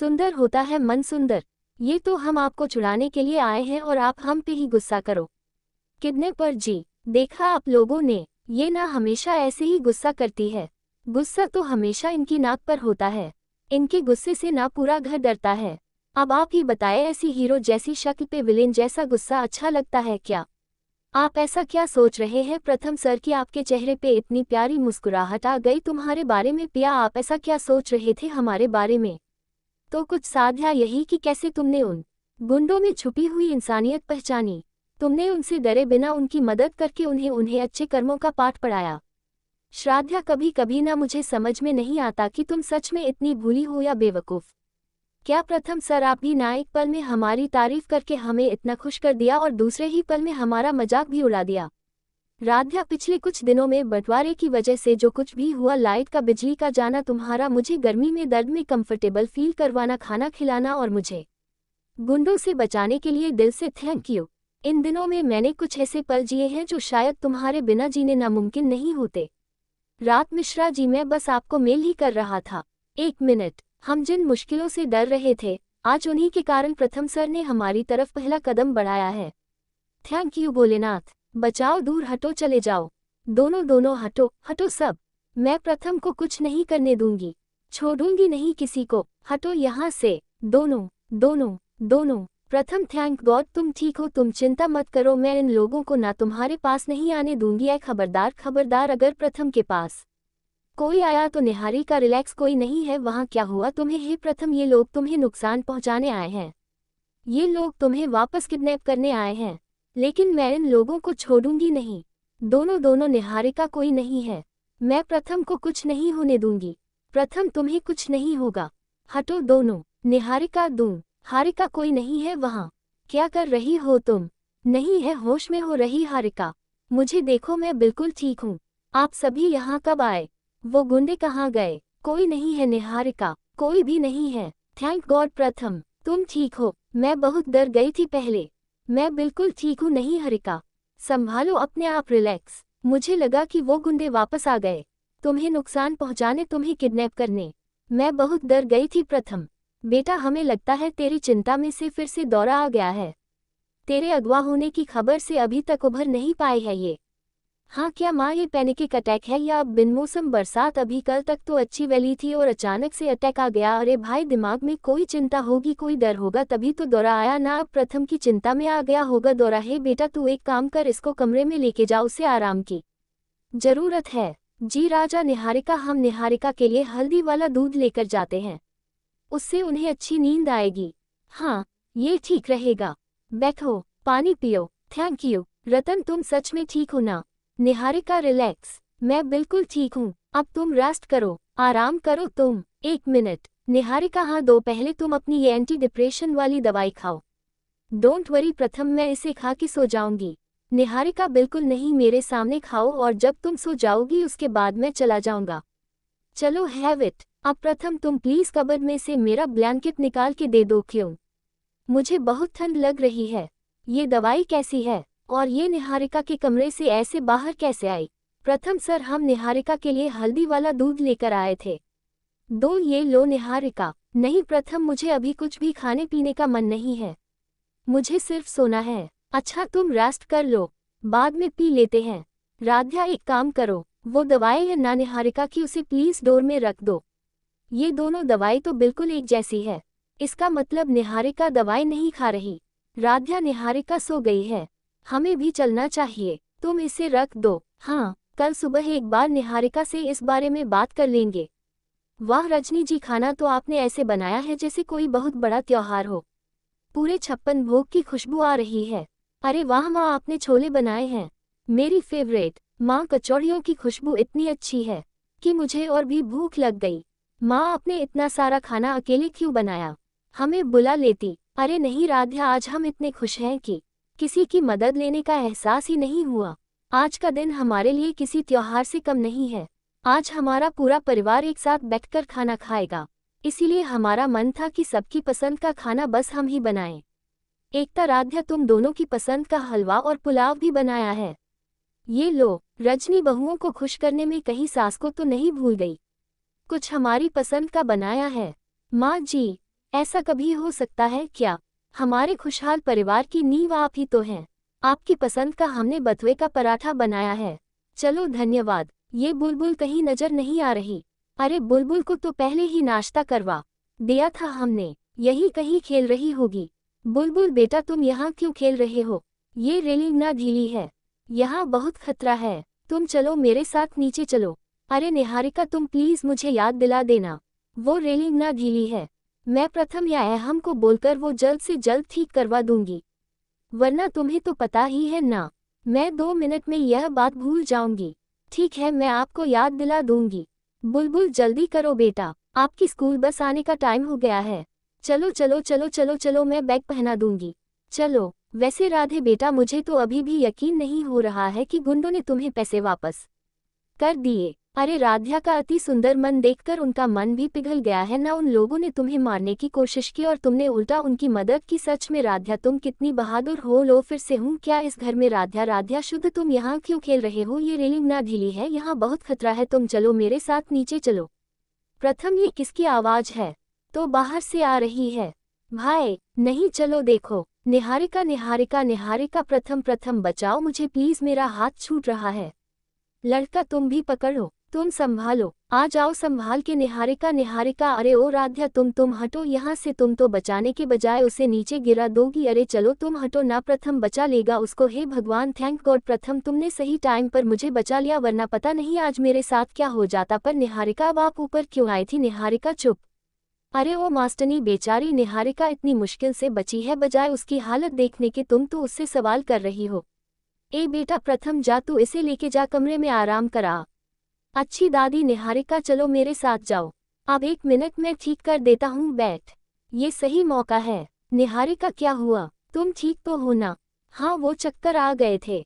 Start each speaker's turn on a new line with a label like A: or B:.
A: सुंदर होता है मन सुंदर। ये तो हम आपको छुड़ाने के लिए आए हैं और आप हम पे ही गुस्सा करो। किडनैपर जी, देखा आप लोगों ने, ये ना हमेशा ऐसे ही गुस्सा करती है। गुस्सा तो हमेशा इनकी नाक पर होता है। इनके गुस्से से ना पूरा घर डरता है। अब आप ही बताएं, ऐसी हीरो जैसी शक्ल पे विलेन जैसा गुस्सा अच्छा लगता है क्या? आप ऐसा क्या सोच रहे हैं प्रथम सर कि आपके चेहरे पे इतनी प्यारी मुस्कुराहट आ गई तुम्हारे बारे में? पिया, आप ऐसा क्या सोच रहे थे हमारे बारे में? तो कुछ साध्या यही कि कैसे तुमने उन गुंडों में छुपी हुई इंसानियत पहचानी। तुमने उनसे डरे बिना उनकी मदद करके उन्हें अच्छे कर्मों का पाठ पढ़ाया। श्राद्धा, कभी कभी ना मुझे समझ में नहीं आता कि तुम सच में इतनी भूली हो या बेवकूफ़। क्या प्रथम सर, आप भी ना एक पल में हमारी तारीफ करके हमें इतना खुश कर दिया और दूसरे ही पल में हमारा मजाक भी उड़ा दिया। राध्या, पिछले कुछ दिनों में बंटवारे की वजह से जो कुछ भी हुआ, लाइट का बिजली का जाना, तुम्हारा मुझे गर्मी में दर्द में कंफर्टेबल फील करवाना, खाना खिलाना और मुझे गुंडों से बचाने के लिए दिल से थैंक यू। इन दिनों में मैंने कुछ ऐसे पल जिए हैं जो शायद तुम्हारे बिना जीने नामुमकिन नहीं होते। रात मिश्रा जी, मैं बस आपको मेल ही कर रहा था। एक मिनट, हम जिन मुश्किलों से डर रहे थे, आज उन्हीं के कारण प्रथम सर ने हमारी तरफ पहला कदम बढ़ाया है। Thank you Bholenath. बचाओ, दूर हटो, चले जाओ। दोनों दोनों हटो, हटो सब। मैं प्रथम को कुछ नहीं करने दूंगी, छोड़ूंगी नहीं किसी को। हटो यहाँ से, दोनों दोनों दोनों। प्रथम, थैंक गॉड तुम ठीक हो। तुम चिंता मत करो, मैं इन लोगों को ना तुम्हारे पास नहीं आने दूंगी। ऐ खबरदार, खबरदार, अगर प्रथम के पास कोई आया तो निहारी का रिलैक्स, कोई नहीं है वहाँ। क्या हुआ तुम्हें? हे प्रथम, ये लोग तुम्हें नुकसान पहुँचाने आए हैं। ये लोग तुम्हें वापस किडनैप करने आए हैं, लेकिन मैं इन लोगों को छोड़ूंगी नहीं। दोनों दोनों, निहारिका कोई नहीं है। मैं प्रथम को कुछ नहीं होने दूंगी। प्रथम, तुम्हें कुछ नहीं होगा। हटो दोनों। निहारिका, दूं हारिका, कोई नहीं है वहाँ। क्या कर रही हो तुम? नहीं है, होश में हो रही हारिका? मुझे देखो, मैं बिल्कुल ठीक हूँ। आप सभी यहाँ कब आए? वो गुंडे कहाँ गए? कोई नहीं है निहारिका, कोई भी नहीं है। थैंक गॉड प्रथम, तुम ठीक हो। मैं बहुत डर गई थी पहले। मैं बिल्कुल ठीक हूँ। नहीं हरिका, संभालो अपने आप, रिलैक्स। मुझे लगा कि वो गुंडे वापस आ गए तुम्हें नुकसान पहुँचाने, तुम्हें किडनैप करने। मैं बहुत डर गई थी प्रथम। बेटा, हमें लगता है तेरी चिंता में से फिर से दौरा आ गया है। तेरे अगवा होने की खबर से अभी तक उभर नहीं पाए है ये। हाँ क्या माँ, ये पैनिक अटैक है या अब बिनमौसम बरसात? अभी कल तक तो अच्छी वैली थी और अचानक से अटैक आ गया। अरे भाई, दिमाग में कोई चिंता होगी, कोई डर होगा, तभी तो दौरा आया ना। अब प्रथम की चिंता में आ गया होगा दौरा। है बेटा, तू एक काम कर, इसको कमरे में लेके जा, उसे आराम की जरूरत है। जी राजा। निहारिका, हम निहारिका के लिए हल्दी वाला दूध लेकर जाते हैं, उससे उन्हें अच्छी नींद आएगी। हाँ, ये ठीक रहेगा। बैठो, पानी पियो। Thank you. रतन, तुम सच में ठीक हो ना? निहारिका, रिलैक्स, मैं बिल्कुल ठीक हूँ। अब तुम रेस्ट करो, आराम करो तुम। एक मिनट निहारिका, हाँ दो, पहले तुम अपनी ये एंटी डिप्रेशन वाली दवाई खाओ। डोंट वरी प्रथम, मैं इसे खा के सो जाऊंगी। निहारिका, बिल्कुल नहीं, मेरे सामने खाओ और जब तुम सो जाओगी उसके बाद मैं चला जाऊंगा। चलो, हैव इट। अब प्रथम, तुम प्लीज कबर्ड में से मेरा ब्लैंकेट निकाल के दे दो। क्यों? मुझे बहुत ठंड लग रही है। ये दवाई कैसी है? और ये निहारिका के कमरे से ऐसे बाहर कैसे आई? प्रथम सर, हम निहारिका के लिए हल्दी वाला दूध लेकर आए थे। दो, ये लो निहारिका। नहीं प्रथम, मुझे अभी कुछ भी खाने पीने का मन नहीं है, मुझे सिर्फ सोना है। अच्छा, तुम रेस्ट कर लो, बाद में पी लेते हैं। राध्या, एक काम करो, वो दवाई है ना निहारिका की, उसे प्लीज डोर में रख दो। ये दोनों दवाई तो बिल्कुल एक जैसी है। इसका मतलब निहारिका दवाई नहीं खा रही। राध्या, निहारिका सो गई है, हमें भी चलना चाहिए, तुम इसे रख दो। हाँ, कल सुबह एक बार निहारिका से इस बारे में बात कर लेंगे। वाह रजनी जी, खाना तो आपने ऐसे बनाया है जैसे कोई बहुत बड़ा त्योहार हो। पूरे 56 भोग की खुशबू आ रही है। अरे वाह माँ, आपने छोले बनाए हैं, मेरी फेवरेट। माँ, कचौड़ियों की खुशबू इतनी अच्छी है कि मुझे और भी भूख लग गई। माँ, आपने इतना सारा खाना अकेले क्यों बनाया? हमें बुला लेती। अरे नहीं राध्या, आज हम इतने खुश हैं कि किसी की मदद लेने का एहसास ही नहीं हुआ। आज का दिन हमारे लिए किसी त्योहार से कम नहीं है। आज हमारा पूरा परिवार एक साथ बैठकर खाना खाएगा, इसीलिए हमारा मन था कि सबकी पसंद का खाना बस हम ही बनाएं। एकता, राध्या, तुम दोनों की पसंद का हलवा और पुलाव भी बनाया है। ये लो। रजनी बहुओं को खुश करने में कहीं सास को तो नहीं भूल गई? कुछ हमारी पसंद का बनाया है। माँ जी, ऐसा कभी हो सकता है क्या? हमारे खुशहाल परिवार की नींव आप ही तो हैं। आपकी पसंद का हमने बथुए का पराठा बनाया है। चलो धन्यवाद। ये बुलबुल कहीं नजर नहीं आ रही। अरे बुलबुल को तो पहले ही नाश्ता करवा दिया था हमने, यही कहीं खेल रही होगी। बुलबुल बेटा तुम यहाँ क्यों खेल रहे हो? ये रेलिंग ना ढीली है, यहाँ बहुत खतरा है। तुम चलो मेरे साथ नीचे चलो। अरे निहारिका तुम प्लीज मुझे याद दिला देना, वो रेलिंग ना ढीली है। मैं प्रथम या अहम को बोलकर वो जल्द से जल्द ठीक करवा दूंगी, वरना तुम्हें तो पता ही है ना, मैं 2 मिनट में यह बात भूल जाऊंगी। ठीक है मैं आपको याद दिला दूंगी। बुलबुल जल्दी करो बेटा, आपकी स्कूल बस आने का टाइम हो गया है। चलो चलो चलो चलो चलो मैं बैग पहना दूंगी। चलो। वैसे राधे बेटा मुझे तो अभी भी यकीन नहीं हो रहा है कि गुंडों ने तुम्हें पैसे वापस कर दिए। अरे राध्या का अति सुंदर मन देखकर उनका मन भी पिघल गया है ना। उन लोगों ने तुम्हें मारने की कोशिश की और तुमने उल्टा उनकी मदद की। सच में राध्या तुम कितनी बहादुर हो। लो फिर से हूँ क्या इस घर में? राध्या राध्या शुद्ध तुम यहाँ क्यों खेल रहे हो? ये रेलिंग ना ढीली है, यहाँ बहुत खतरा है। तुम चलो मेरे साथ नीचे चलो। प्रथम ये किसकी आवाज है? तो बाहर से आ रही है। भाई नहीं चलो देखो। निहारिका निहारिका निहारिका प्रथम प्रथम बचाओ मुझे प्लीज, मेरा हाथ छूट रहा है। लड़का तुम भी पकड़ो, तुम संभालो, आ जाओ संभाल के। निहारिका निहारिका अरे ओ राध्या तुम हटो यहाँ से। तुम तो बचाने के बजाय उसे नीचे गिरा दोगी। अरे चलो तुम हटो ना, प्रथम बचा लेगा उसको। हे भगवान थैंक गॉड प्रथम तुमने सही टाइम पर मुझे बचा लिया, वरना पता नहीं आज मेरे साथ क्या हो जाता। पर निहारिका अब आप ऊपर क्यों आई थी? निहारिका चुप। अरे ओ मास्टनी बेचारी निहारिका इतनी मुश्किल से बची है, बजाय उसकी हालत देखने के तुम तो उससे सवाल कर रही हो। ए बेटा प्रथम जा तू इसे लेके जा कमरे में आराम करा। अच्छी दादी निहारिका चलो मेरे साथ जाओ। अब 1 मिनट में ठीक कर देता हूँ, बैठ। ये सही मौका है। निहारिका क्या हुआ? तुम ठीक तो हो ना? हाँ वो चक्कर आ गए थे।